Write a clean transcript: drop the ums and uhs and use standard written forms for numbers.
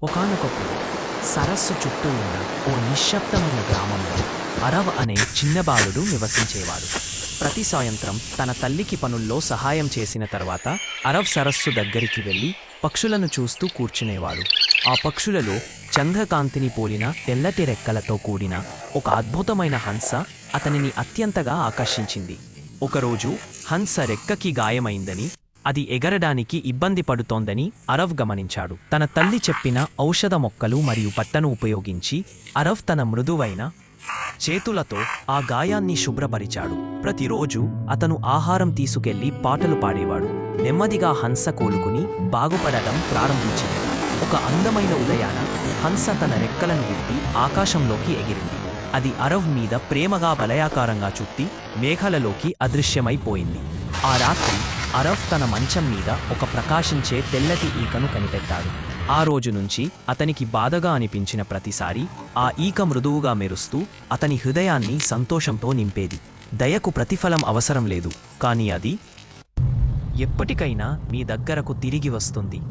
ఒకానొకప్పుడు సరస్సు చుట్టూ ఉన్న ఓ నిశ్శబ్దమైన గ్రామంలో అరవ్ అనే చిన్న బాలుడు నివసించేవాడు. ప్రతి సాయంత్రం తన తల్లికి పనుల్లో సహాయం చేసిన తర్వాత అరవ్ సరస్సు దగ్గరికి వెళ్లి పక్షులను చూస్తూ కూర్చునేవాడు. ఆ పక్షులలో చంద్రకాంతిని పోలిన తెల్లటి రెక్కలతో కూడిన ఒక అద్భుతమైన హంస అతనిని అత్యంతగా ఆకర్షించింది. ఒకరోజు హంస రెక్కకి గాయమైందని, అది ఎగరడానికి ఇబ్బంది పడుతోందని అరవ్ గమనించాడు. తన తల్లి చెప్పిన ఔషధ మొక్కలు మరియు పట్టను ఉపయోగించి అరవ్ తన మృదువైన చేతులతో ఆ గాయాన్ని శుభ్రపరిచాడు. ప్రతిరోజు అతను ఆహారం తీసుకెళ్లి పాటలు పాడేవాడు. నెమ్మదిగా హంస కోలుకుని బాగుపడటం ప్రారంభించింది. ఒక అందమైన ఉదయాన హంస తన రెక్కలను విప్పి ఆకాశంలోకి ఎగిరింది. అది అరవ్ మీద ప్రేమగా వలయాకారంగా చుట్టి మేఘాలలోకి అదృశ్యమైపోయింది. ఆ రాత్రి అరవ్ తన మంచం మీద ఒక ప్రకాశించే తెల్లటి ఈకను కనిపెట్టాడు. ఆ రోజు నుంచి అతనికి బాధగా అనిపించిన ప్రతిసారి ఆ ఈక మృదువుగా మెరుస్తూ అతని హృదయాన్ని సంతోషంతో నింపేది. దయకు ప్రతిఫలం అవసరం లేదు, కానీ అది ఎప్పటికైనా మీ దగ్గరకు తిరిగి వస్తుంది.